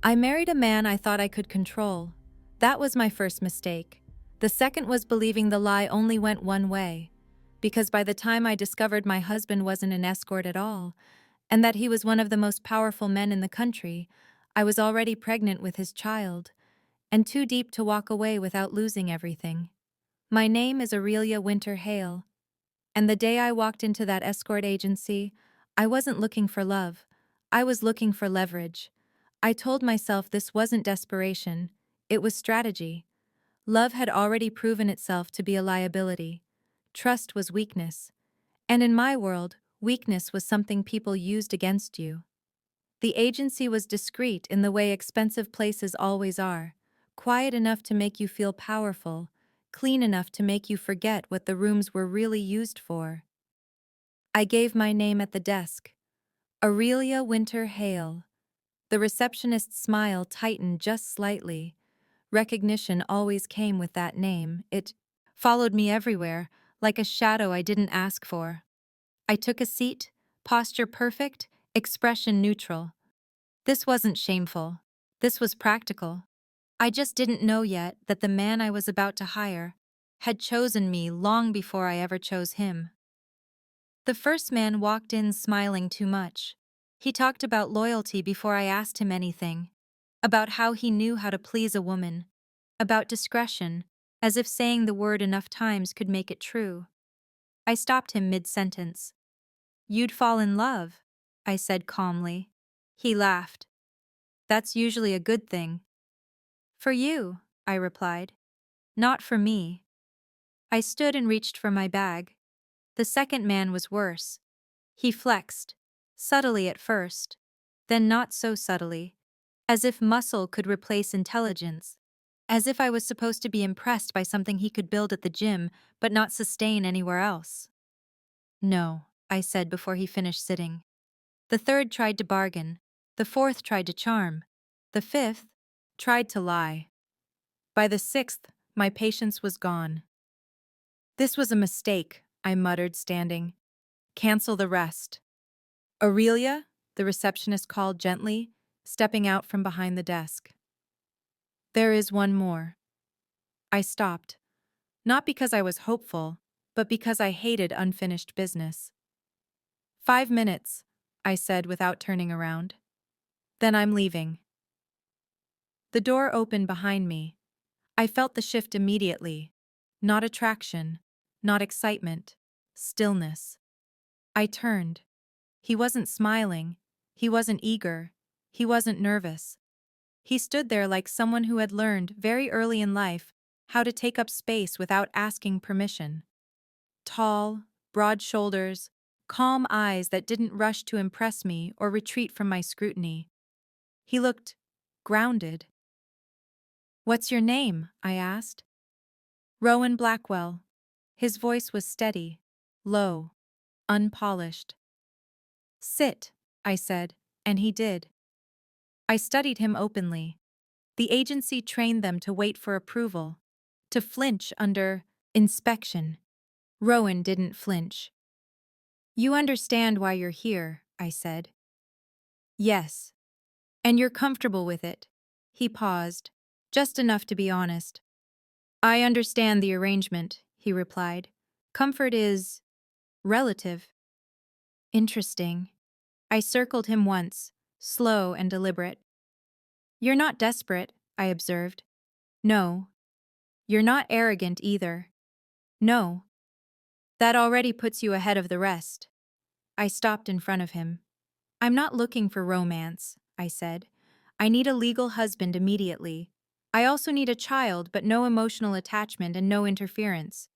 I married a man I thought I could control. That was my first mistake. The second was believing the lie only went one way. Because by the time I discovered my husband wasn't an escort at all, and that he was one of the most powerful men in the country, I was already pregnant with his child, and too deep to walk away without losing everything. My name is Aurelia Wynter Hale, and the day I walked into that escort agency, I wasn't looking for love. I was looking for leverage. I told myself this wasn't desperation, it was strategy. Love had already proven itself to be a liability. Trust was weakness. And in my world, weakness was something people used against you. The agency was discreet in the way expensive places always are, quiet enough to make you feel powerful, clean enough to make you forget what the rooms were really used for. I gave my name at the desk. Aurelia Wynter Hale. The receptionist's smile tightened just slightly. Recognition always came with that name. It followed me everywhere, like a shadow I didn't ask for. I took a seat, posture perfect, expression neutral. This wasn't shameful. This was practical. I just didn't know yet that the man I was about to hire had chosen me long before I ever chose him. The first man walked in smiling too much. He talked about loyalty before I asked him anything, about how he knew how to please a woman, about discretion, as if saying the word enough times could make it true. I stopped him mid-sentence. "You'd fall in love," I said calmly. He laughed. "That's usually a good thing." "For you," I replied. "Not for me." I stood and reached for my bag. The second man was worse. He flexed, subtly at first, then not so subtly, as if muscle could replace intelligence, as if I was supposed to be impressed by something he could build at the gym but not sustain anywhere else. "No," I said before he finished sitting. The third tried to bargain, the fourth tried to charm, the fifth tried to lie. By the sixth, my patience was gone. "This was a mistake," I muttered, standing. "Cancel the rest." "Aurelia?" the receptionist called gently, stepping out from behind the desk. "There is one more." I stopped, not because I was hopeful, but because I hated unfinished business. "5 minutes," I said without turning around. "Then I'm leaving." The door opened behind me. I felt the shift immediately. Not attraction, not excitement, stillness. I turned. He wasn't smiling. He wasn't eager. He wasn't nervous. He stood there like someone who had learned, very early in life, how to take up space without asking permission. Tall, broad shoulders, calm eyes that didn't rush to impress me or retreat from my scrutiny. He looked grounded. "What's your name?" I asked. "Rowan Blackwell." His voice was steady, low, unpolished. "Sit," I said, and he did. I studied him openly. The agency trained them to wait for approval, to flinch under inspection. Rowan didn't flinch. "You understand why you're here," I said. "Yes. And you're comfortable with it." He paused, just enough to be honest. "I understand the arrangement," he replied. "Comfort is relative." "Interesting." I circled him once, slow and deliberate. "You're not desperate," I observed. "No." "You're not arrogant either." "No." "That already puts you ahead of the rest." I stopped in front of him. "I'm not looking for romance," I said. "I need a legal husband immediately. I also need a child, but no emotional attachment and no interference.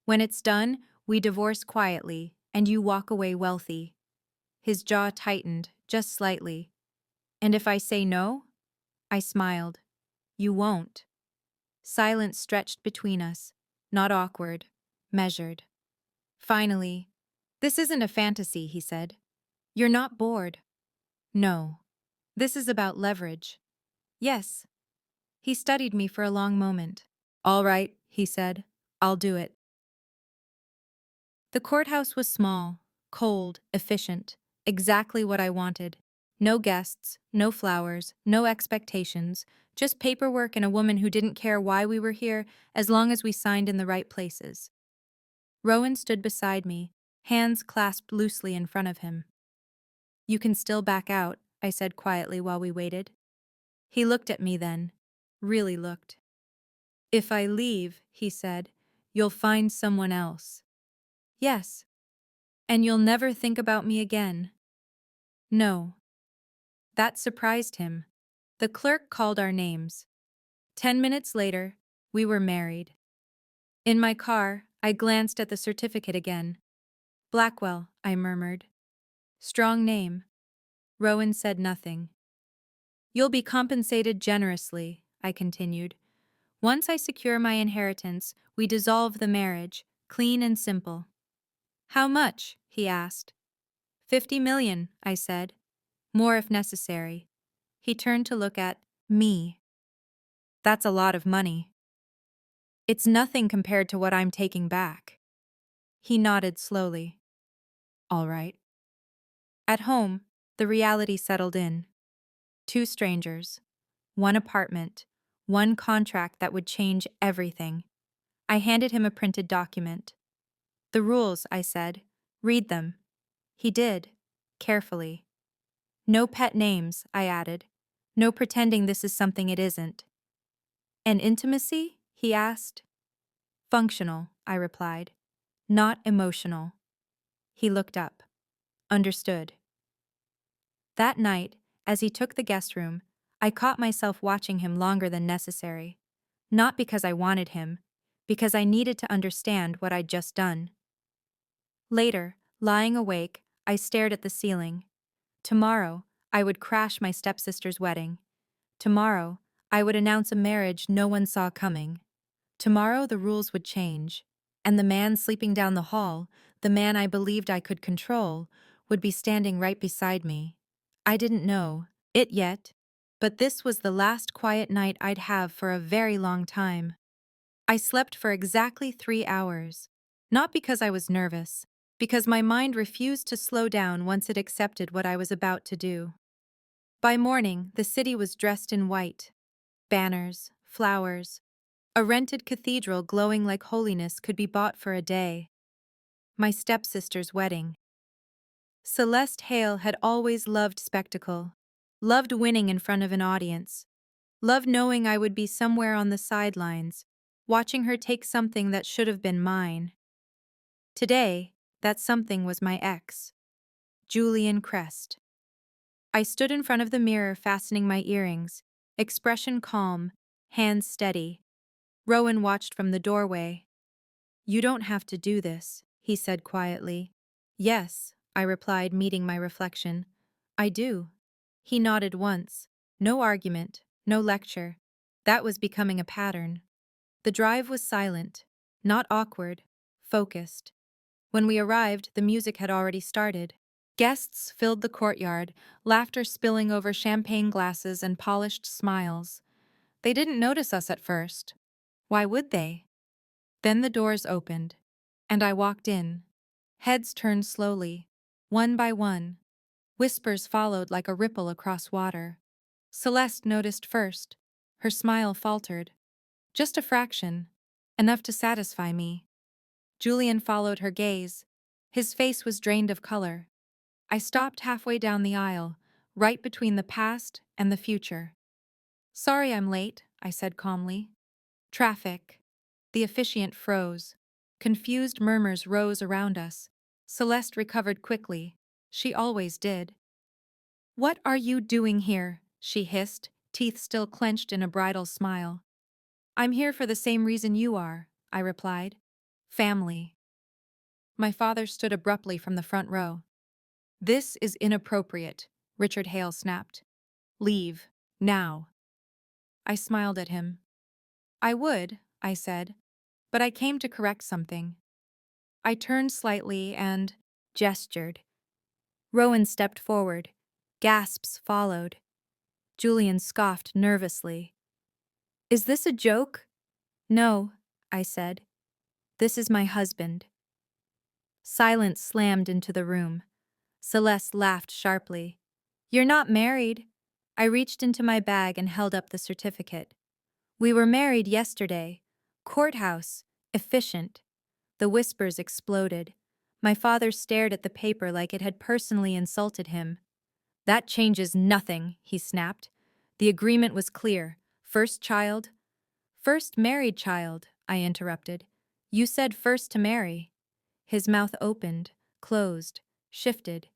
When it's done, we divorce quietly, and you walk away wealthy." His jaw tightened, just slightly. "And if I say no?" I smiled. "You won't." Silence stretched between us, not awkward, measured. Finally, "This isn't a fantasy," he said. "You're not bored." "No. This is about leverage." "Yes." He studied me for a long moment. "All right," he said. "I'll do it." The courthouse was small, cold, efficient, exactly what I wanted. No guests, no flowers, no expectations, just paperwork and a woman who didn't care why we were here as long as we signed in the right places. Rowan stood beside me, hands clasped loosely in front of him. "You can still back out," I said quietly while we waited. He looked at me then. Really looked. "If I leave," he said, "you'll find someone else." "Yes." "And you'll never think about me again." "No." That surprised him. The clerk called our names. 10 minutes later, we were married. In my car, I glanced at the certificate again. "Blackwell," I murmured. "Strong name." Rowan said nothing. "You'll be compensated generously," I continued. "Once I secure my inheritance, we dissolve the marriage, clean and simple." "How much?" he asked. 50 million, I said. "More if necessary." He turned to look at me. "That's a lot of money." "It's nothing compared to what I'm taking back." He nodded slowly. "All right." At home, the reality settled in. 2 strangers. 1 apartment. 1 contract that would change everything. I handed him a printed document. "The rules," I said. "Read them." He did. Carefully. "No pet names," I added. "No pretending this is something it isn't." "And intimacy?" he asked. "Functional," I replied. "Not emotional." He looked up. Understood. That night, as he took the guest room, I caught myself watching him longer than necessary. Not because I wanted him, because I needed to understand what I'd just done. Later, lying awake, I stared at the ceiling. Tomorrow, I would crash my stepsister's wedding. Tomorrow, I would announce a marriage no one saw coming. Tomorrow the rules would change, and the man sleeping down the hall, the man I believed I could control, would be standing right beside me. I didn't know it yet, but this was the last quiet night I'd have for a very long time. I slept for exactly 3 hours. Not because I was nervous, because my mind refused to slow down once it accepted what I was about to do. By morning, the city was dressed in white. Banners, flowers, a rented cathedral glowing like holiness could be bought for a day. My stepsister's wedding. Celeste Hale had always loved spectacle, loved winning in front of an audience, loved knowing I would be somewhere on the sidelines, watching her take something that should have been mine. Today, that something was my ex, Julian Crest. I stood in front of the mirror fastening my earrings, expression calm, hands steady. Rowan watched from the doorway. "You don't have to do this," he said quietly. "Yes," I replied, meeting my reflection. "I do." He nodded once. No argument, no lecture. That was becoming a pattern. The drive was silent, not awkward, focused. When we arrived, the music had already started. Guests filled the courtyard, laughter spilling over champagne glasses and polished smiles. They didn't notice us at first. Why would they? Then the doors opened, and I walked in. Heads turned slowly, one by one. Whispers followed like a ripple across water. Celeste noticed first. Her smile faltered. Just a fraction, enough to satisfy me. Julian followed her gaze. His face was drained of color. I stopped halfway down the aisle, right between the past and the future. "Sorry I'm late," I said calmly. "Traffic." The officiant froze. Confused murmurs rose around us. Celeste recovered quickly. She always did. "What are you doing here?" she hissed, teeth still clenched in a bridal smile. "I'm here for the same reason you are," I replied. "Family." My father stood abruptly from the front row. "This is inappropriate," Richard Hale snapped. "Leave. Now." I smiled at him. "I would," I said, "but I came to correct something." I turned slightly and gestured. Rowan stepped forward. Gasps followed. Julian scoffed nervously. "Is this a joke?" "No," I said. "This is my husband." Silence slammed into the room. Celeste laughed sharply. You're not married. I reached into my bag and held up the certificate. We were married yesterday. Courthouse. Efficient. The whispers exploded. My father stared at the paper like it had personally insulted him. That changes nothing, he snapped. The agreement was clear. First child. First married child, I interrupted. You said first to marry. His mouth opened, closed, shifted.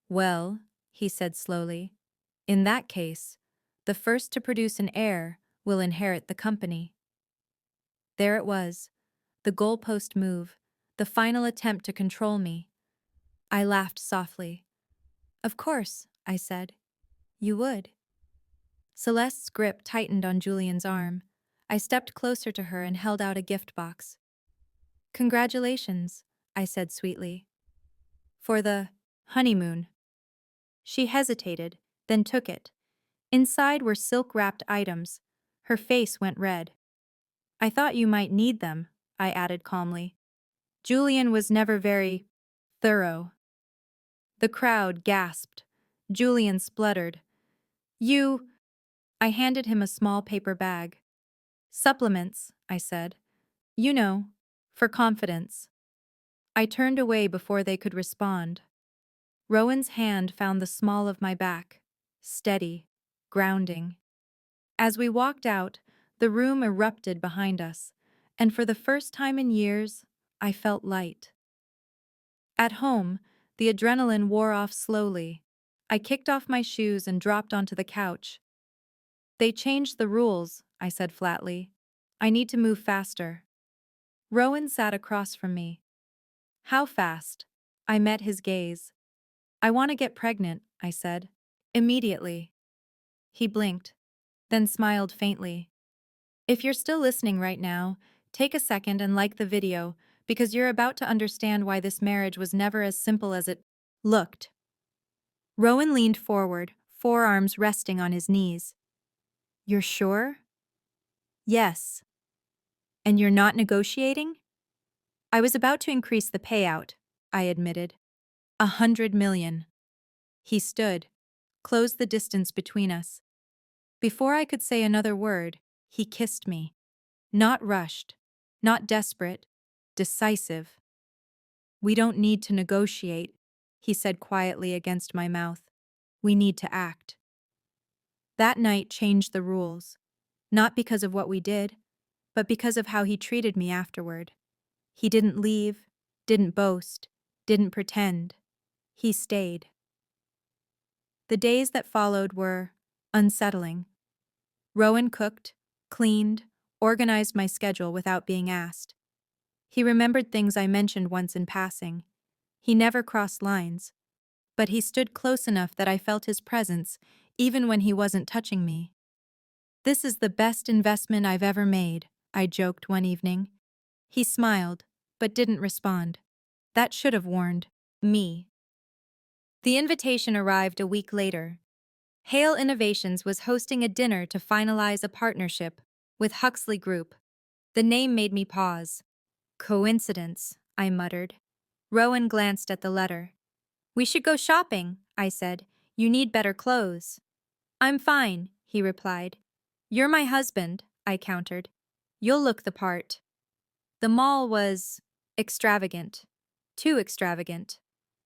Well, he said slowly, in that case, the first to produce an heir will inherit the company. There it was, the goalpost move, the final attempt to control me. I laughed softly. Of course, I said. You would. Celeste's grip tightened on Julian's arm. I stepped closer to her and held out a gift box. Congratulations, I said sweetly. For the honeymoon. She hesitated, then took it. Inside were silk-wrapped items. Her face went red. I thought you might need them, I added calmly. Julian was never very thorough. The crowd gasped. Julian spluttered. You... I handed him a small paper bag. Supplements, I said. You know, for confidence. I turned away before they could respond. Rowan's hand found the small of my back. Steady. Grounding. As we walked out, the room erupted behind us, and for the first time in years, I felt light. At home, the adrenaline wore off slowly. I kicked off my shoes and dropped onto the couch. They changed the rules, I said flatly. I need to move faster. Rowan sat across from me. How fast? I met his gaze. I want to get pregnant, I said. Immediately. He blinked, then smiled faintly. If you're still listening right now, take a second and like the video, because you're about to understand why this marriage was never as simple as it looked. Rowan leaned forward, forearms resting on his knees. You're sure? Yes. And you're not negotiating? I was about to increase the payout, I admitted. 100 million. He stood, closed the distance between us. Before I could say another word, he kissed me. Not rushed, not desperate, decisive. We don't need to negotiate, he said quietly against my mouth. We need to act. That night changed the rules, not because of what we did, but because of how he treated me afterward. He didn't leave, didn't boast, didn't pretend. He stayed. The days that followed were unsettling. Rowan cooked, cleaned, organized my schedule without being asked. He remembered things I mentioned once in passing. He never crossed lines, but he stood close enough that I felt his presence even when he wasn't touching me. This is the best investment I've ever made, I joked one evening. He smiled, but didn't respond. That should have warned me. The invitation arrived a week later. Hale Innovations was hosting a dinner to finalize a partnership with Huxley Group. The name made me pause. Coincidence, I muttered. Rowan glanced at the letter. We should go shopping, I said. You need better clothes. I'm fine, he replied. You're my husband, I countered. You'll look the part. The mall was extravagant. Too extravagant.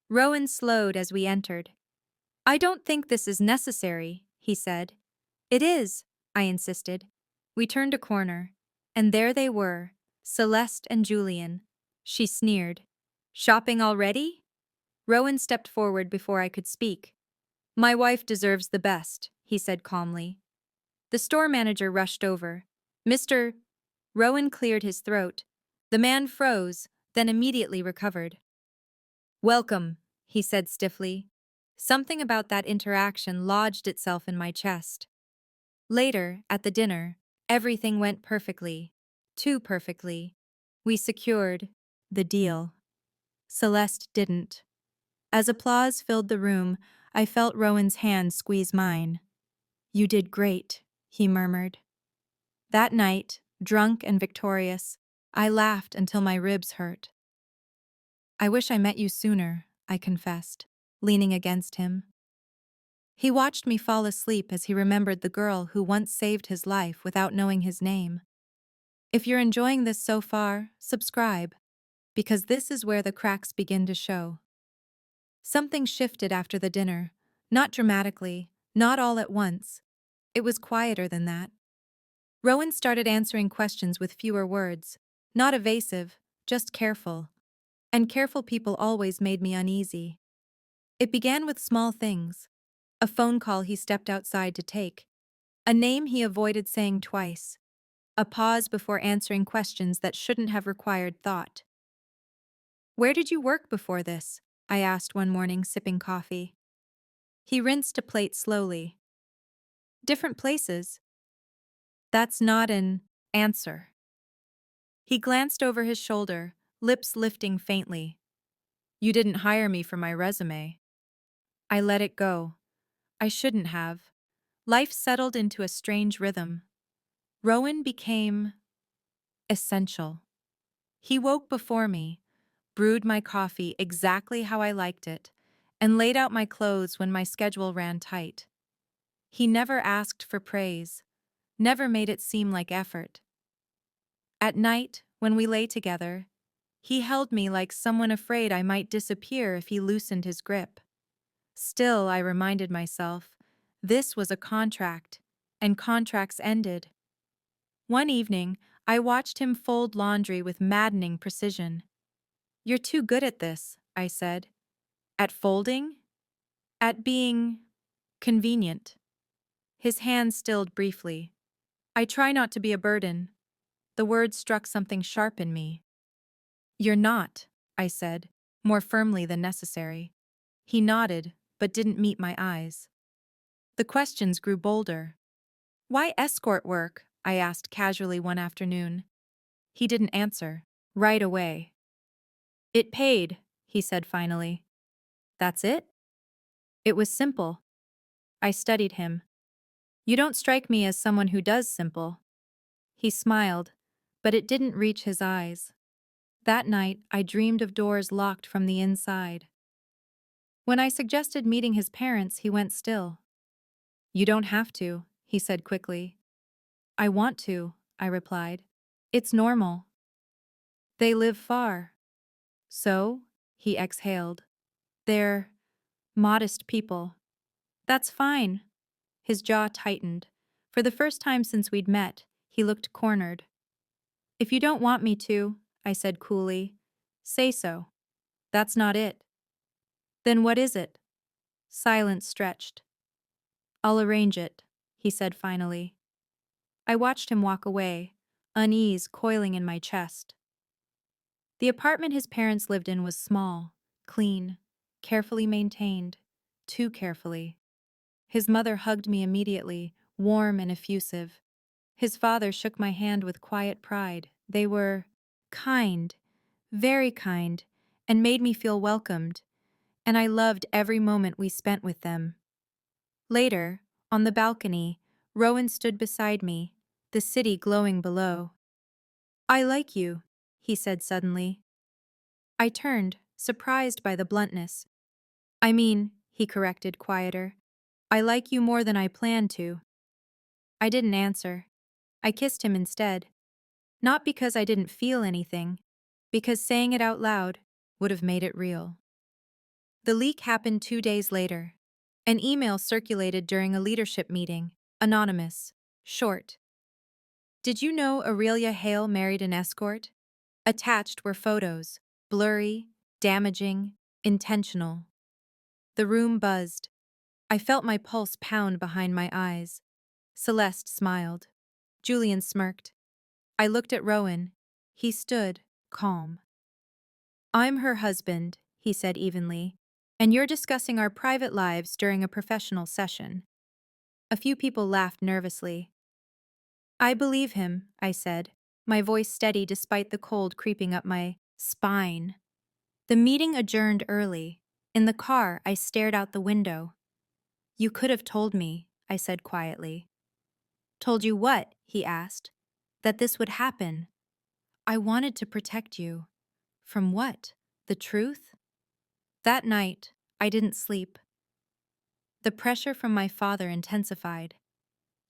Rowan slowed as we entered. I don't think this is necessary, he said. It is, I insisted. We turned a corner, and there they were, Celeste and Julian. She sneered. Shopping already? Rowan stepped forward before I could speak. My wife deserves the best, he said calmly. The store manager rushed over. Mr. Rowan cleared his throat. The man froze, then immediately recovered. Welcome, he said stiffly. Something about that interaction lodged itself in my chest. Later, at the dinner, everything went perfectly. Too perfectly. We secured the deal. Celeste didn't. As applause filled the room, I felt Rowan's hand squeeze mine. You did great, he murmured. That night, drunk and victorious, I laughed until my ribs hurt. I wish I met you sooner, I confessed, leaning against him. He watched me fall asleep as he remembered the girl who once saved his life without knowing his name. If you're enjoying this so far, subscribe, because this is where the cracks begin to show. Something shifted after the dinner, not dramatically, not all at once. It was quieter than that. Rowan started answering questions with fewer words, not evasive, just careful. And careful people always made me uneasy. It began with small things. A phone call he stepped outside to take. A name he avoided saying twice. A pause before answering questions that shouldn't have required thought. "Where did you work before this?" I asked one morning, sipping coffee. He rinsed a plate slowly. "Different places." "That's not an answer." He glanced over his shoulder, lips lifting faintly. "You didn't hire me for my resume." I let it go. I shouldn't have. Life settled into a strange rhythm. Rowan became essential. He woke before me, brewed my coffee exactly how I liked it, and laid out my clothes when my schedule ran tight. He never asked for praise, never made it seem like effort. At night, when we lay together, he held me like someone afraid I might disappear if he loosened his grip. Still, I reminded myself, this was a contract, and contracts ended. One evening, I watched him fold laundry with maddening precision. "You're too good at this," I said. "At folding?" "At being convenient." His hand stilled briefly. "I try not to be a burden." The word struck something sharp in me. "You're not," I said, more firmly than necessary. He nodded, but didn't meet my eyes. The questions grew bolder. "Why escort work?" I asked casually one afternoon. He didn't answer. Right away. "It paid," he said finally. "That's it?" It was simple. I studied him. "You don't strike me as someone who does simple." He smiled, but it didn't reach his eyes. That night, I dreamed of doors locked from the inside. When I suggested meeting his parents, he went still. "You don't have to," he said quickly. "I want to," I replied. "It's normal." "They live far." "So?" he exhaled. "They're modest people." "That's fine." His jaw tightened. For the first time since we'd met, he looked cornered. "If you don't want me to," I said coolly, "say so." "That's not it." "Then what is it?" Silence stretched. "I'll arrange it," he said finally. I watched him walk away, unease coiling in my chest. The apartment his parents lived in was small, clean, carefully maintained, too carefully. His mother hugged me immediately, warm and effusive. His father shook my hand with quiet pride. They were kind, very kind, and made me feel welcomed, and I loved every moment we spent with them. Later, on the balcony, Rowan stood beside me, the city glowing below. "I like you," he said suddenly. I turned, surprised by the bluntness. "I mean," he corrected, quieter, "I like you more than I planned to." I didn't answer. I kissed him instead. Not because I didn't feel anything, because saying it out loud would have made it real. The leak happened 2 days later. An email circulated during a leadership meeting, anonymous, short. "Did you know Aurelia Hale married an escort?" Attached were photos, blurry, damaging, intentional. The room buzzed. I felt my pulse pound behind my eyes. Celeste smiled. Julian smirked. I looked at Rowan. He stood, calm. "I'm her husband," he said evenly, "and you're discussing our private lives during a professional session." A few people laughed nervously. "I believe him," I said, my voice steady despite the cold creeping up my spine. The meeting adjourned early. In the car, I stared out the window. "You could have told me," I said quietly. "Told you what?" he asked. "That this would happen." "I wanted to protect you." "From what? The truth?" That night, I didn't sleep. The pressure from my father intensified.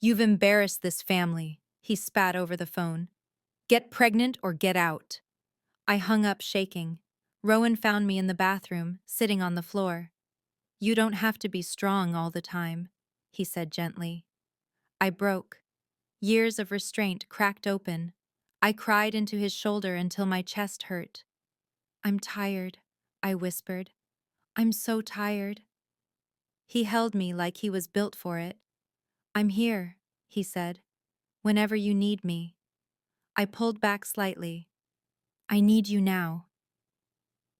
"You've embarrassed this family," he spat over the phone. "Get pregnant or get out." I hung up shaking. Rowan found me in the bathroom, sitting on the floor. "You don't have to be strong all the time," he said gently. I broke. Years of restraint cracked open. I cried into his shoulder until my chest hurt. "I'm tired," I whispered. "I'm so tired." He held me like he was built for it. "I'm here," he said. "Whenever you need me." I pulled back slightly. "I need you now."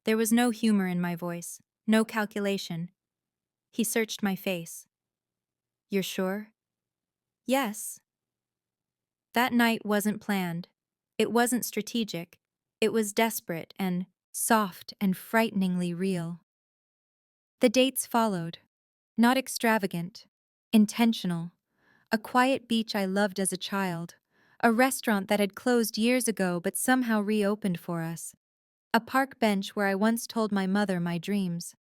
There was no humor in my voice, no calculation. He searched my face. "You're sure?" "Yes." That night wasn't planned. It wasn't strategic. It was desperate and soft and frighteningly real. The dates followed. Not extravagant. Intentional. A quiet beach I loved as a child. A restaurant that had closed years ago but somehow reopened for us. A park bench where I once told my mother my dreams.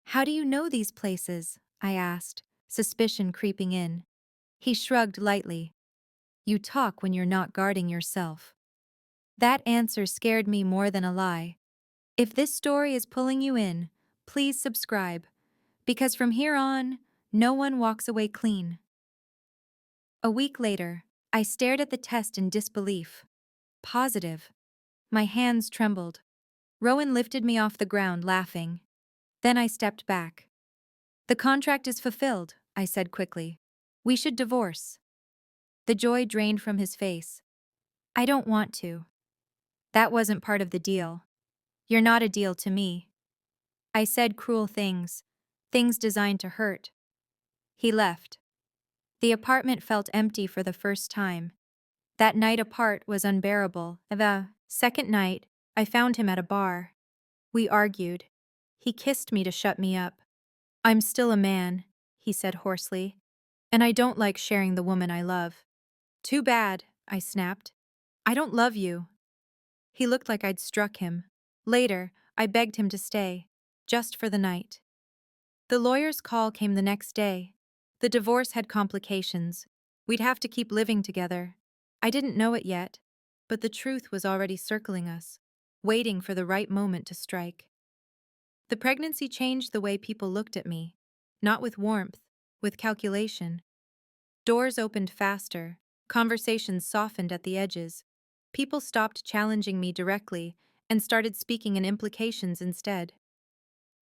"How do you know these places?" I asked, suspicion creeping in. He shrugged lightly. "You talk when you're not guarding yourself." That answer scared me more than a lie. If this story is pulling you in, please subscribe, because from here on, no one walks away clean. A week later, I stared at the test in disbelief. Positive. My hands trembled. Rowan lifted me off the ground, laughing. Then I stepped back. "The contract is fulfilled," I said quickly. "We should divorce." The joy drained from his face. "I don't want to." "That wasn't part of the deal. You're not a deal to me." I said cruel things, things designed to hurt. He left. The apartment felt empty for the first time. That night apart was unbearable. The second night, I found him at a bar. We argued. He kissed me to shut me up. "I'm still a man," he said hoarsely, "and I don't like sharing the woman I love." "Too bad," I snapped. "I don't love you." He looked like I'd struck him. Later, I begged him to stay, just for the night. The lawyer's call came the next day. The divorce had complications. We'd have to keep living together. I didn't know it yet, but the truth was already circling us, waiting for the right moment to strike. The pregnancy changed the way people looked at me, not with warmth, with calculation. Doors opened faster, conversations softened at the edges. People stopped challenging me directly and started speaking in implications instead.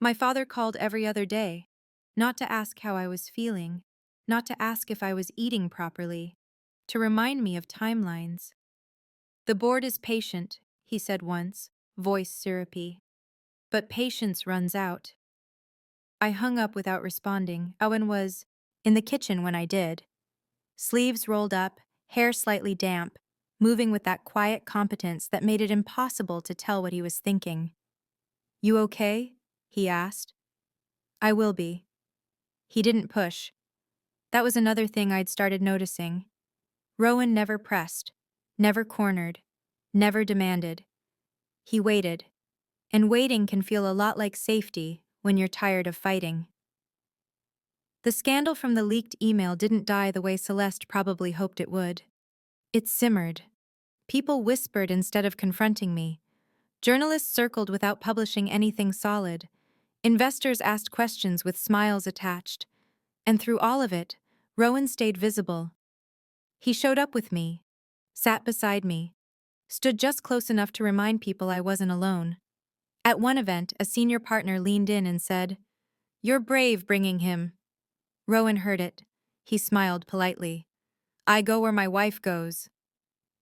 My father called every other day, not to ask how I was feeling, not to ask if I was eating properly, to remind me of timelines. "The board is patient," he said once, voice syrupy. "But patience runs out." I hung up without responding. Owen was in the kitchen when I did. Sleeves rolled up, hair slightly damp, moving with that quiet competence that made it impossible to tell what he was thinking. "You okay?" he asked. "I will be." He didn't push. That was another thing I'd started noticing. Rowan never pressed, never cornered, never demanded. He waited. And waiting can feel a lot like safety when you're tired of fighting. The scandal from the leaked email didn't die the way Celeste probably hoped it would. It simmered. People whispered instead of confronting me. Journalists circled without publishing anything solid. Investors asked questions with smiles attached. And through all of it, Rowan stayed visible. He showed up with me, sat beside me, stood just close enough to remind people I wasn't alone. At one event, a senior partner leaned in and said, "You're brave bringing him." Rowan heard it. He smiled politely. "I go where my wife goes."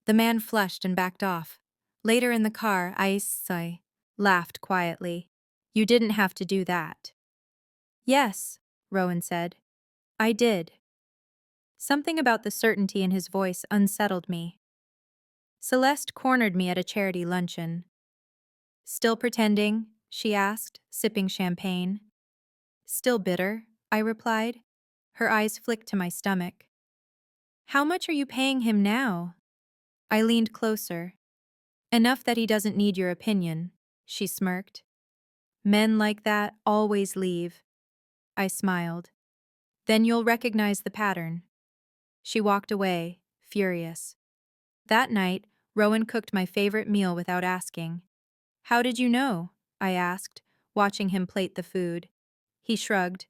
The man flushed and backed off. Later in the car, I laughed quietly. "You didn't have to do that." "Yes," Rowan said. "I did." Something about the certainty in his voice unsettled me. Celeste cornered me at a charity luncheon. "Still pretending?" she asked, sipping champagne. "Still bitter," I replied. Her eyes flicked to my stomach. "How much are you paying him now?" I leaned closer. "Enough that he doesn't need your opinion," she smirked. "Men like that always leave." I smiled. Then you'll recognize the pattern. She walked away, furious. That night, Rowan cooked my favorite meal without asking. How did you know? I asked, watching him plate the food. He shrugged.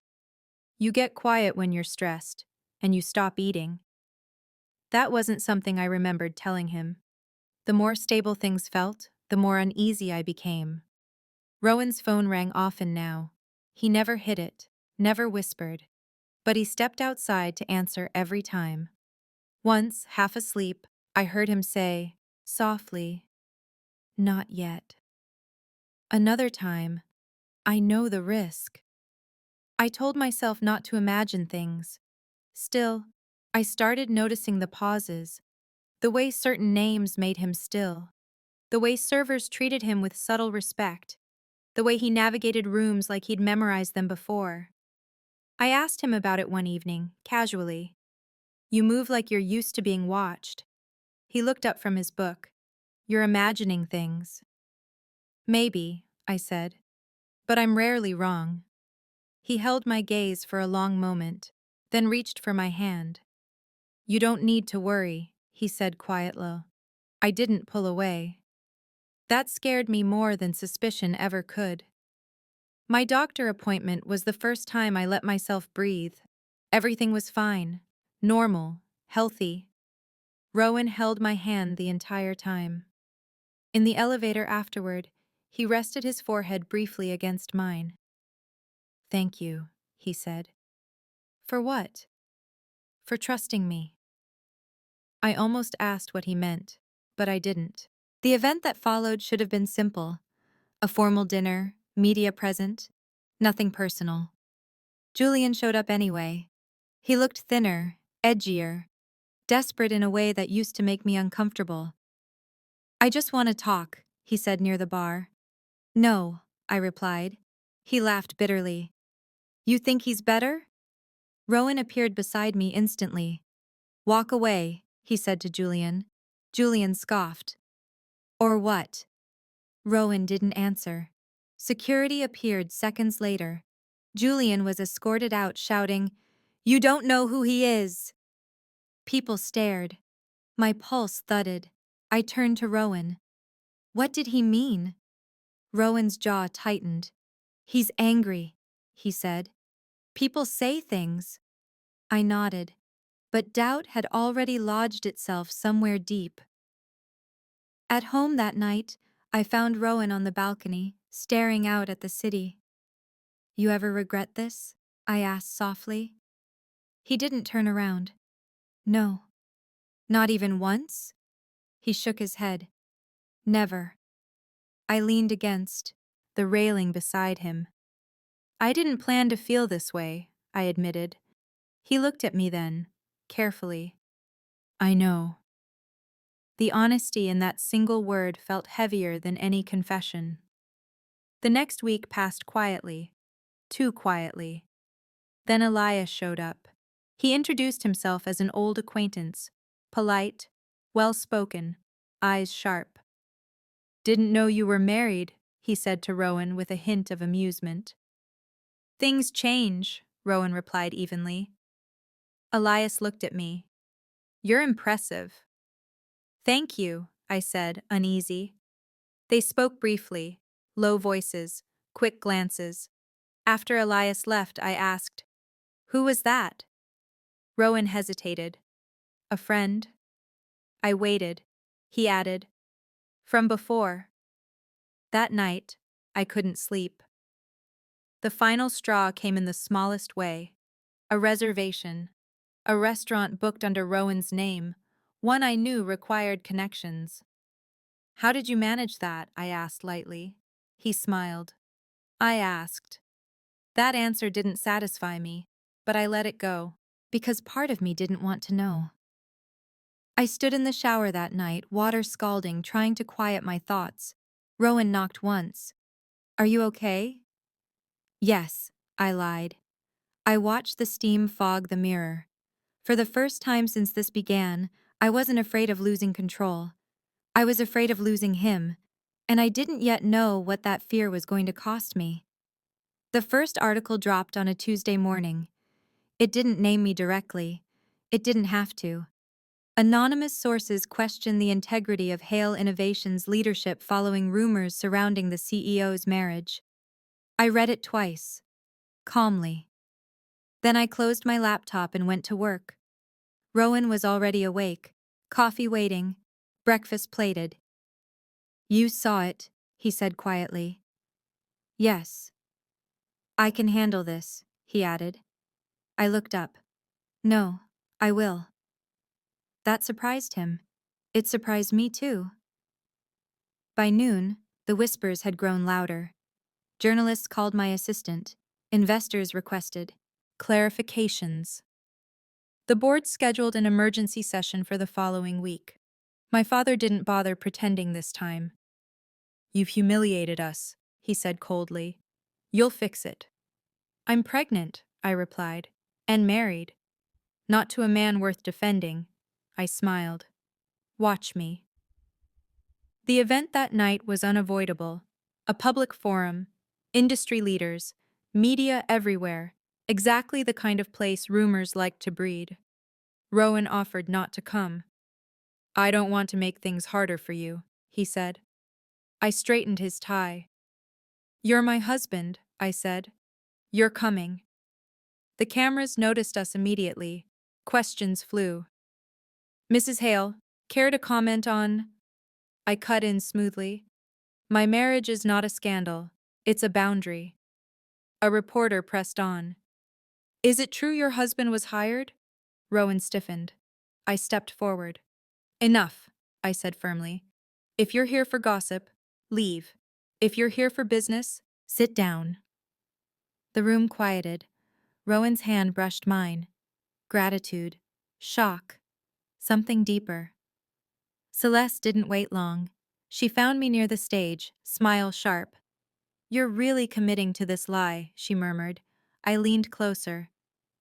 You get quiet when you're stressed, and you stop eating. That wasn't something I remembered telling him. The more stable things felt, the more uneasy I became. Rowan's phone rang often now. He never hid it, never whispered, but he stepped outside to answer every time. Once, half asleep, I heard him say, softly, "Not yet." Another time, "I know the risk." I told myself not to imagine things. Still, I started noticing the pauses, the way certain names made him still, the way servers treated him with subtle respect, the way he navigated rooms like he'd memorized them before. I asked him about it one evening, casually. You move like you're used to being watched. He looked up from his book. You're imagining things. Maybe, I said, but I'm rarely wrong. He held my gaze for a long moment, then reached for my hand. You don't need to worry, he said quietly. I didn't pull away. That scared me more than suspicion ever could. My doctor appointment was the first time I let myself breathe. Everything was fine, normal, healthy. Rowan held my hand the entire time. In the elevator afterward, he rested his forehead briefly against mine. Thank you, he said. For what? For trusting me. I almost asked what he meant, but I didn't. The event that followed should have been simple. A formal dinner, media present, nothing personal. Julian showed up anyway. He looked thinner, edgier, desperate in a way that used to make me uncomfortable. I just want to talk, he said near the bar. No, I replied. He laughed bitterly. You think he's better? Rowan appeared beside me instantly. Walk away, he said to Julian. Julian scoffed. Or what? Rowan didn't answer. Security appeared seconds later. Julian was escorted out shouting, You don't know who he is! People stared. My pulse thudded. I turned to Rowan. What did he mean? Rowan's jaw tightened. He's angry, he said. People say things. I nodded, but doubt had already lodged itself somewhere deep. At home that night, I found Rowan on the balcony, staring out at the city. You ever regret this? I asked softly. He didn't turn around. No. Not even once? He shook his head. Never. I leaned against the railing beside him. I didn't plan to feel this way, I admitted. He looked at me then, carefully. I know. The honesty in that single word felt heavier than any confession. The next week passed quietly, too quietly. Then Elias showed up. He introduced himself as an old acquaintance, polite, well-spoken, eyes sharp. Didn't know you were married, he said to Rowan with a hint of amusement. Things change, Rowan replied evenly. Elias looked at me. You're impressive. Thank you, I said, uneasy. They spoke briefly, low voices, quick glances. After Elias left, I asked, Who was that? Rowan hesitated. A friend. I waited. He added, From before. That night, I couldn't sleep. The final straw came in the smallest way. A reservation. A restaurant booked under Rowan's name, one I knew required connections. How did you manage that? I asked lightly. He smiled. I asked. That answer didn't satisfy me, but I let it go, because part of me didn't want to know. I stood in the shower that night, water scalding, trying to quiet my thoughts. Rowan knocked once. Are you okay? Yes, I lied. I watched the steam fog the mirror. For the first time since this began, I wasn't afraid of losing control. I was afraid of losing him, and I didn't yet know what that fear was going to cost me. The first article dropped on a Tuesday morning. It didn't name me directly. It didn't have to. Anonymous sources question the integrity of Hale Innovations' leadership following rumors surrounding the CEO's marriage. I read it twice, calmly. Then I closed my laptop and went to work. Rowan was already awake, coffee waiting, breakfast plated. "You saw it," he said quietly. "Yes. I can handle this," he added. I looked up. "No, I will." That surprised him. It surprised me too. By noon, the whispers had grown louder. Journalists called my assistant. Investors requested clarifications. The board scheduled an emergency session for the following week. My father didn't bother pretending this time. "You've humiliated us," he said coldly. "You'll fix it." "I'm pregnant," I replied, "and married. Not to a man worth defending." I smiled. "Watch me." The event that night was unavoidable. A public forum, industry leaders, media everywhere, exactly the kind of place rumors like to breed. Rowan offered not to come. "I don't want to make things harder for you," he said. I straightened his tie. "You're my husband," I said. "You're coming." The cameras noticed us immediately. Questions flew. "Mrs. Hale, care to comment on?" I cut in smoothly. "My marriage is not a scandal. It's a boundary." A reporter pressed on. "Is it true your husband was hired?" Rowan stiffened. I stepped forward. "Enough," I said firmly. "If you're here for gossip, leave. If you're here for business, sit down." The room quieted. Rowan's hand brushed mine. Gratitude. Shock. Something deeper. Celeste didn't wait long. She found me near the stage, smile sharp. "You're really committing to this lie," she murmured. I leaned closer.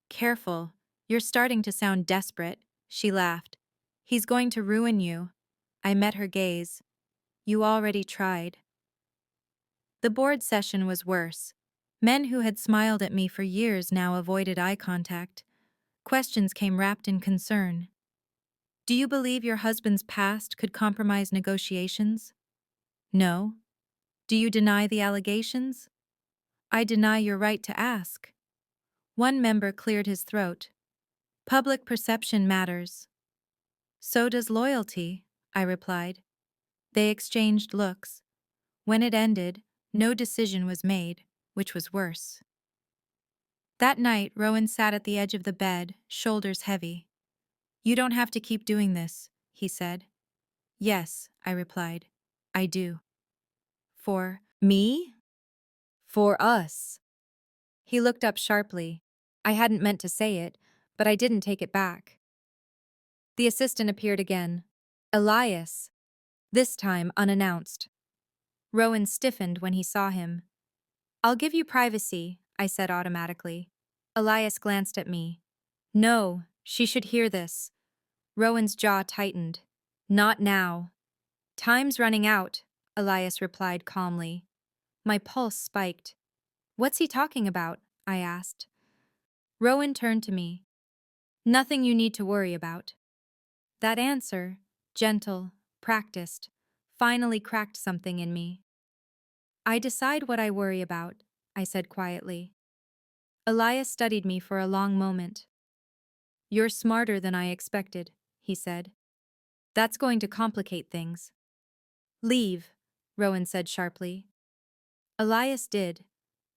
"Careful. You're starting to sound desperate," she laughed. "He's going to ruin you." I met her gaze. "You already tried." The board session was worse. Men who had smiled at me for years now avoided eye contact. Questions came wrapped in concern. "Do you believe your husband's past could compromise negotiations?" "No." "Do you deny the allegations?" "I deny your right to ask." One member cleared his throat. "Public perception matters." "So does loyalty," I replied. They exchanged looks. When it ended, no decision was made, which was worse. That night, Rowan sat at the edge of the bed, shoulders heavy. "You don't have to keep doing this," he said. "Yes," I replied. "I do." "For me?" "For us." He looked up sharply. I hadn't meant to say it, but I didn't take it back. The assistant appeared again. "Elias." This time unannounced. Rowan stiffened when he saw him. "I'll give you privacy," I said automatically. Elias glanced at me. "No, she should hear this." Rowan's jaw tightened. "Not now." "Time's running out," Elias replied calmly. My pulse spiked. "What's he talking about?" I asked. Rowan turned to me. "Nothing you need to worry about." That answer, gentle, practiced, finally cracked something in me. "I decide what I worry about," I said quietly. Elias studied me for a long moment. "You're smarter than I expected," he said. "That's going to complicate things." "Leave," Rowan said sharply. Elias did,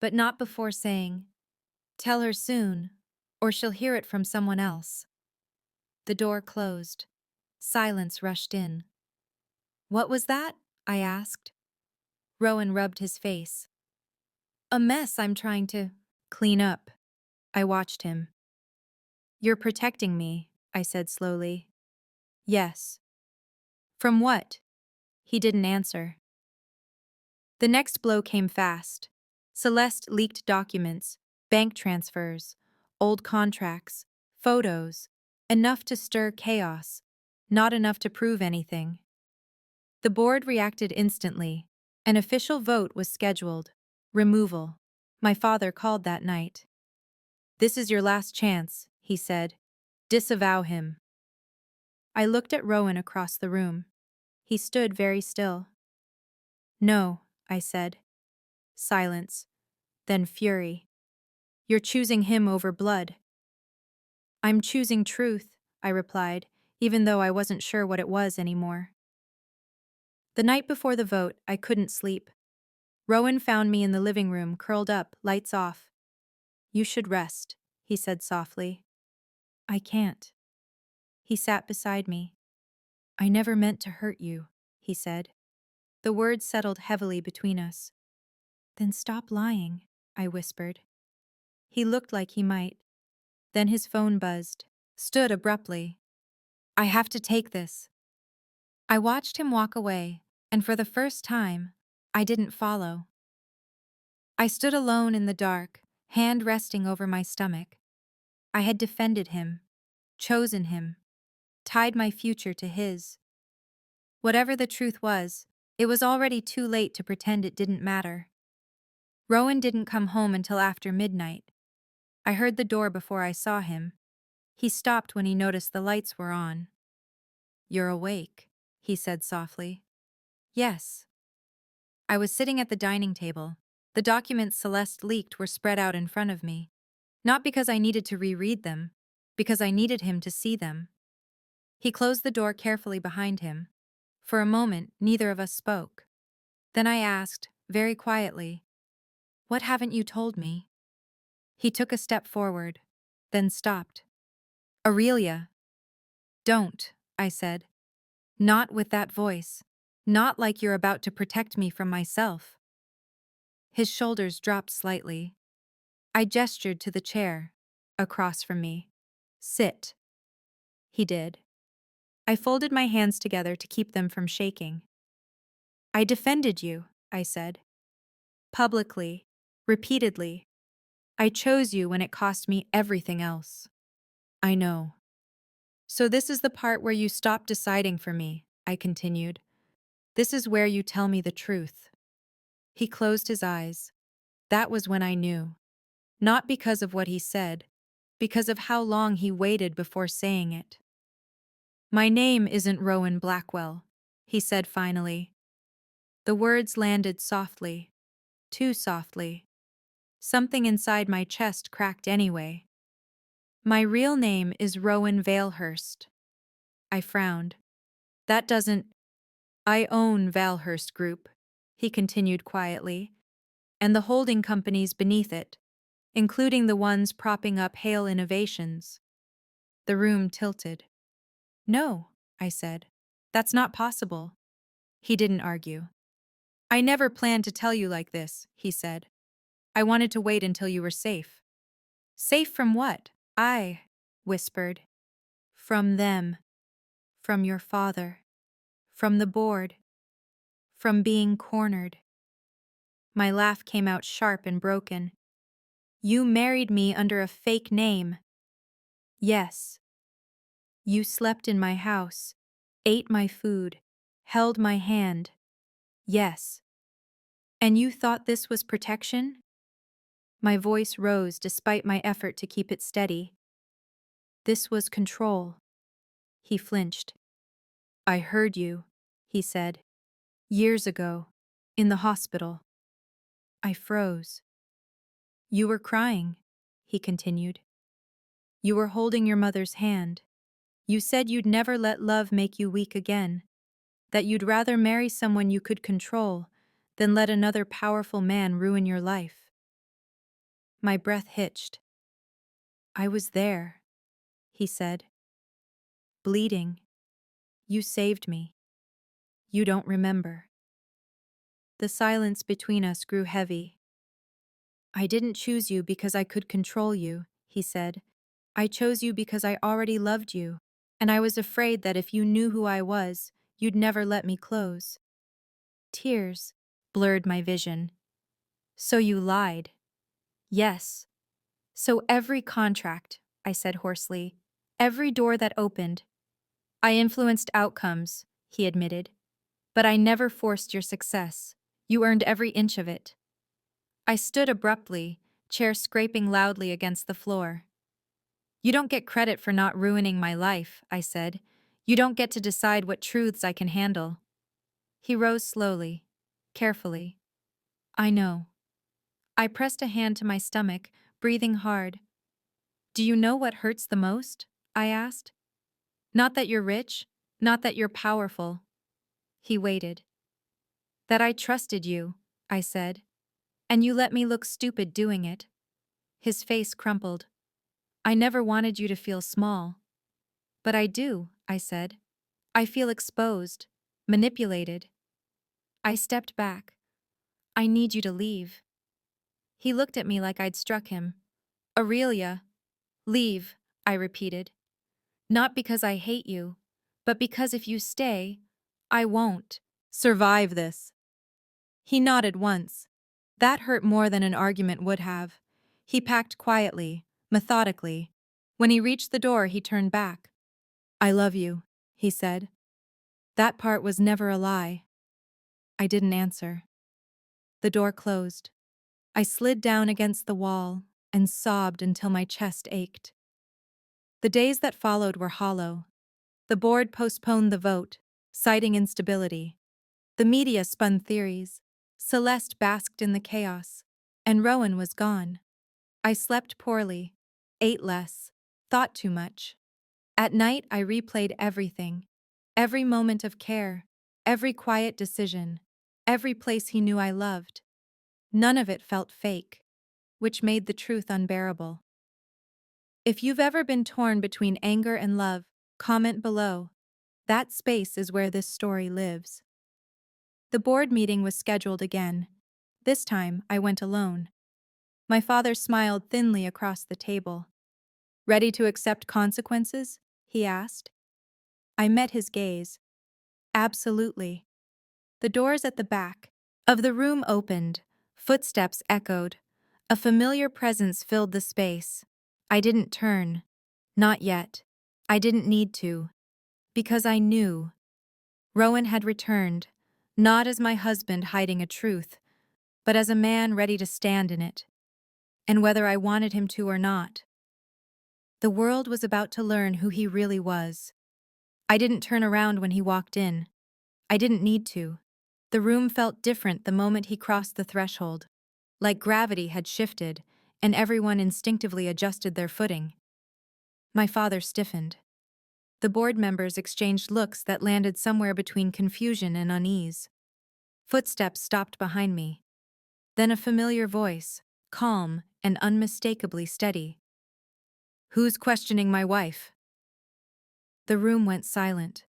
but not before saying, "Tell her soon, or she'll hear it from someone else." The door closed. Silence rushed in. "What was that?" I asked. Rowan rubbed his face. "A mess I'm trying to clean up." I watched him. "You're protecting me," I said slowly. "Yes." "From what?" He didn't answer. The next blow came fast. Celeste leaked documents, bank transfers, old contracts, photos, enough to stir chaos, not enough to prove anything. The board reacted instantly. An official vote was scheduled. Removal. My father called that night. This is your last chance, he said. Disavow him. I looked at Rowan across the room. He stood very still. No, I said. Silence. Then fury. You're choosing him over blood. I'm choosing truth, I replied, even though I wasn't sure what it was anymore. The night before the vote, I couldn't sleep. Rowan found me in the living room, curled up, lights off. You should rest, he said softly. I can't. He sat beside me. I never meant to hurt you, he said. The words settled heavily between us. Then stop lying, I whispered. He looked like he might. Then his phone buzzed, stood abruptly. I have to take this. I watched him walk away, and for the first time, I didn't follow. I stood alone in the dark, hand resting over my stomach. I had defended him, chosen him, tied my future to his. Whatever the truth was, it was already too late to pretend it didn't matter. Rowan didn't come home until after midnight. I heard the door before I saw him. He stopped when he noticed the lights were on. You're awake, he said softly. Yes. I was sitting at the dining table. The documents Celeste leaked were spread out in front of me. Not because I needed to reread them, because I needed him to see them. He closed the door carefully behind him. For a moment, neither of us spoke. Then I asked, very quietly, What haven't you told me? He took a step forward, then stopped. Aurelia. Don't, I said. Not with that voice. Not like you're about to protect me from myself. His shoulders dropped slightly. I gestured to the chair, across from me. Sit. He did. I folded my hands together to keep them from shaking. I defended you, I said. Publicly, repeatedly. I chose you when it cost me everything else. I know. So this is the part where you stop deciding for me, I continued. This is where you tell me the truth. He closed his eyes. That was when I knew. Not because of what he said, because of how long he waited before saying it. My name isn't Rowan Blackwell, he said finally. The words landed softly, too softly. Something inside my chest cracked anyway. My real name is Rowan Valehurst. I frowned. That doesn't... I own Valehurst Group, he continued quietly, and the holding companies beneath it, including the ones propping up Hale Innovations. The room tilted. No, I said. That's not possible. He didn't argue. I never planned to tell you like this, he said. I wanted to wait until you were safe. Safe from what? I whispered. From them. From your father. From the board. From being cornered. My laugh came out sharp and broken. You married me under a fake name. Yes. You slept in my house, ate my food, held my hand. Yes. And you thought this was protection? My voice rose despite my effort to keep it steady. This was control. He flinched. I heard you, he said. Years ago, in the hospital. I froze. You were crying, he continued. You were holding your mother's hand. You said you'd never let love make you weak again, that you'd rather marry someone you could control than let another powerful man ruin your life. My breath hitched. I was there, he said. Bleeding. You saved me. You don't remember. The silence between us grew heavy. I didn't choose you because I could control you, he said. I chose you because I already loved you, and I was afraid that if you knew who I was, you'd never let me close. Tears blurred my vision. So you lied. Yes. So every contract, I said hoarsely, every door that opened. I influenced outcomes, he admitted. But I never forced your success. You earned every inch of it. I stood abruptly, chair scraping loudly against the floor. "You don't get credit for not ruining my life," I said. "You don't get to decide what truths I can handle." He rose slowly, carefully. "I know." I pressed a hand to my stomach, breathing hard. "Do you know what hurts the most?" I asked. "Not that you're rich, not that you're powerful." He waited. "That I trusted you," I said. "And you let me look stupid doing it." His face crumpled. "I never wanted you to feel small." "But I do," I said. "I feel exposed, manipulated." I stepped back. "I need you to leave." He looked at me like I'd struck him. "Aurelia, leave," I repeated. "Not because I hate you, but because if you stay, I won't survive this." He nodded once. That hurt more than an argument would have. He packed quietly, methodically. When he reached the door, he turned back. "I love you," he said. That part was never a lie. I didn't answer. The door closed. I slid down against the wall and sobbed until my chest ached. The days that followed were hollow. The board postponed the vote, citing instability. The media spun theories. Celeste basked in the chaos. And Rowan was gone. I slept poorly, ate less, thought too much. At night, I replayed everything. Every moment of care, every quiet decision, every place he knew I loved. None of it felt fake, which made the truth unbearable. If you've ever been torn between anger and love, comment below. That space is where this story lives. The board meeting was scheduled again. This time, I went alone. My father smiled thinly across the table. "Ready to accept consequences?" he asked. I met his gaze. "Absolutely." The doors at the back of the room opened. Footsteps echoed. A familiar presence filled the space. I didn't turn. Not yet. I didn't need to. Because I knew. Rowan had returned, not as my husband hiding a truth, but as a man ready to stand in it. And whether I wanted him to or not. The world was about to learn who he really was. I didn't turn around when he walked in. I didn't need to. The room felt different the moment he crossed the threshold. Like gravity had shifted, and everyone instinctively adjusted their footing. My father stiffened. The board members exchanged looks that landed somewhere between confusion and unease. Footsteps stopped behind me. Then a familiar voice, calm and unmistakably steady. "Who's questioning my wife?" The room went silent.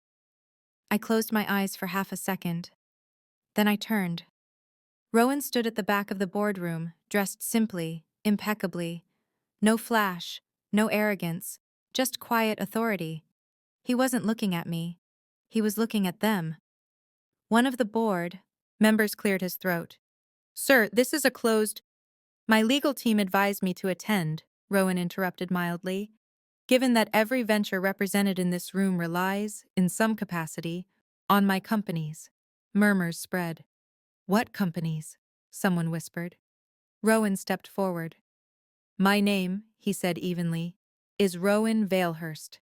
I closed my eyes for half a second. Then I turned. Rowan stood at the back of the boardroom, dressed simply, impeccably. No flash, no arrogance, just quiet authority. He wasn't looking at me. He was looking at them. One of the board members cleared his throat. "Sir, this is a closed—" "My legal team advised me to attend," Rowan interrupted mildly. "Given that every venture represented in this room relies, in some capacity, on my companies." Murmurs spread. "What companies?" someone whispered. Rowan stepped forward. "My name," he said evenly, "is Rowan Valehurst,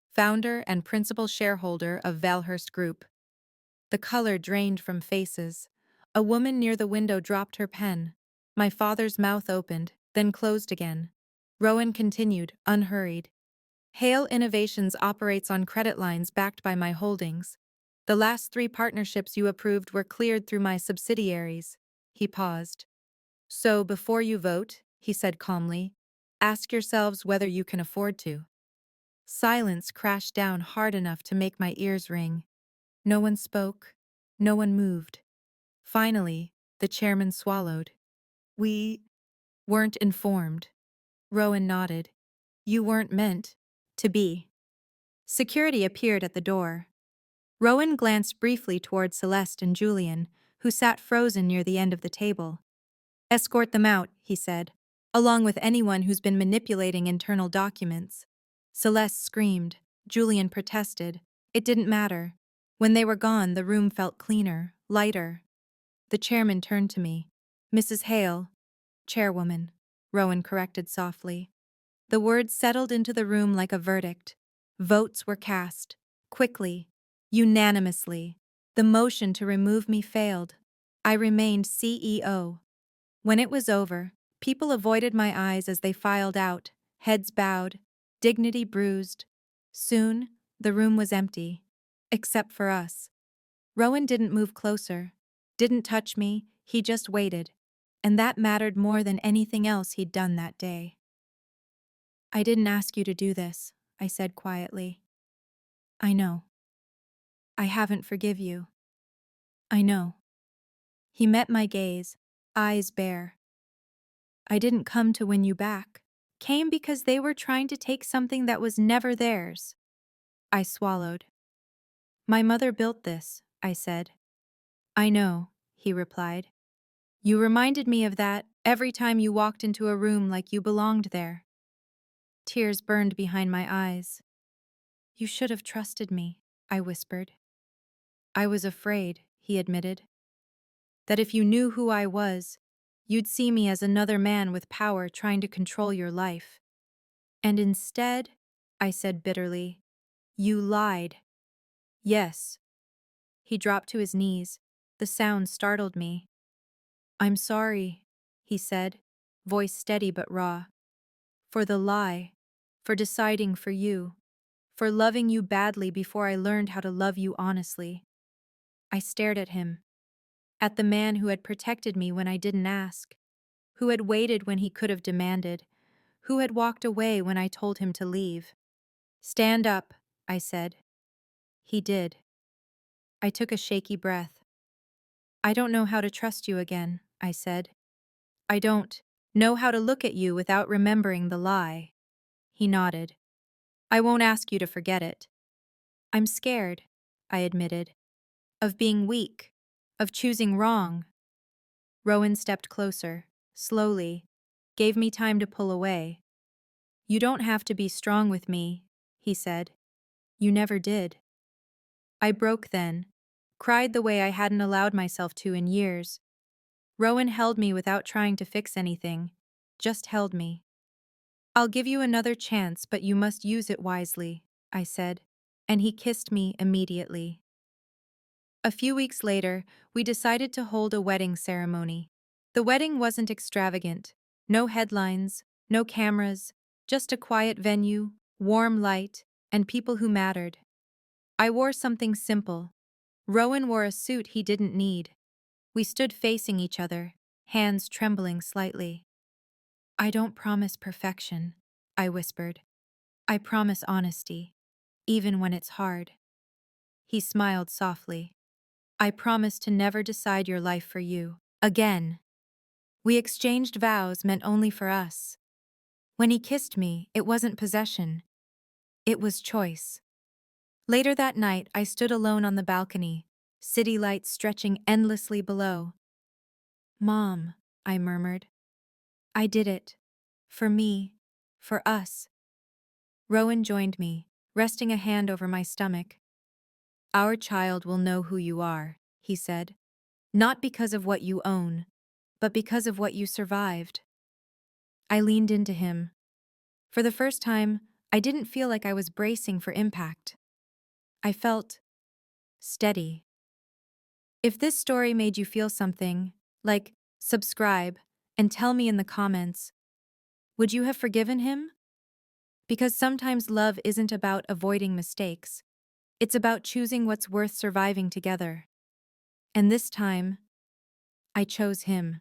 founder and principal shareholder of Valehurst Group." The color drained from faces. A woman near the window dropped her pen. My father's mouth opened, then closed again. Rowan continued, unhurried. "Hale Innovations operates on credit lines backed by my holdings. The last 3 partnerships you approved were cleared through my subsidiaries." He paused. "So before you vote," he said calmly, "ask yourselves whether you can afford to." Silence crashed down hard enough to make my ears ring. No one spoke. No one moved. Finally, the chairman swallowed. "We weren't informed." Rowan nodded. "You weren't meant to be." Security appeared at the door. Rowan glanced briefly toward Celeste and Julian, who sat frozen near the end of the table. "Escort them out," he said, "along with anyone who's been manipulating internal documents." Celeste screamed. Julian protested. It didn't matter. When they were gone, the room felt cleaner, lighter. The chairman turned to me. "Mrs. Hale, chairwoman." Rowan corrected softly. The words settled into the room like a verdict. Votes were cast. Quickly. Unanimously. The motion to remove me failed. I remained CEO. When it was over, people avoided my eyes as they filed out, heads bowed, dignity bruised. Soon, the room was empty. Except for us. Rowan didn't move closer. Didn't touch me, he just waited. And that mattered more than anything else he'd done that day. I didn't ask you to do this, I said quietly. I know. I haven't forgive you. I know. He met my gaze, eyes bare. I didn't come to win you back. Came because they were trying to take something that was never theirs. I swallowed. My mother built this, I said. I know, he replied. You reminded me of that every time you walked into a room like you belonged there. Tears burned behind my eyes. You should have trusted me, I whispered. I was afraid, he admitted. That if you knew who I was, you'd see me as another man with power trying to control your life. And instead, I said bitterly, you lied. Yes. He dropped to his knees. The sound startled me. I'm sorry, he said, voice steady but raw. For the lie. For deciding for you. For loving you badly before I learned how to love you honestly. I stared at him. At the man who had protected me when I didn't ask. Who had waited when he could have demanded. Who had walked away when I told him to leave. Stand up, I said. He did. I took a shaky breath. I don't know how to trust you again, I said. I don't know how to look at you without remembering the lie. He nodded. I won't ask you to forget it. I'm scared, I admitted. Of being weak. Of choosing wrong. Rowan stepped closer, slowly, gave me time to pull away. You don't have to be strong with me, he said. You never did. I broke then, cried the way I hadn't allowed myself to in years. Rowan held me without trying to fix anything, just held me. I'll give you another chance, but you must use it wisely, I said, and he kissed me immediately. A few weeks later, we decided to hold a wedding ceremony. The wedding wasn't extravagant. No headlines, no cameras, just a quiet venue, warm light, and people who mattered. I wore something simple. Rowan wore a suit he didn't need. We stood facing each other, hands trembling slightly. I don't promise perfection, I whispered. I promise honesty, even when it's hard. He smiled softly. I promise to never decide your life for you, again. We exchanged vows meant only for us. When he kissed me, it wasn't possession. It was choice. Later that night, I stood alone on the balcony, city lights stretching endlessly below. Mom, I murmured. I did it. For me. For us. Rowan joined me, resting a hand over my stomach. Our child will know who you are, he said. Not because of what you own, but because of what you survived. I leaned into him. For the first time, I didn't feel like I was bracing for impact. I felt steady. If this story made you feel something, like subscribe and tell me in the comments, would you have forgiven him? Because sometimes love isn't about avoiding mistakes. It's about choosing what's worth surviving together. And this time, I chose him.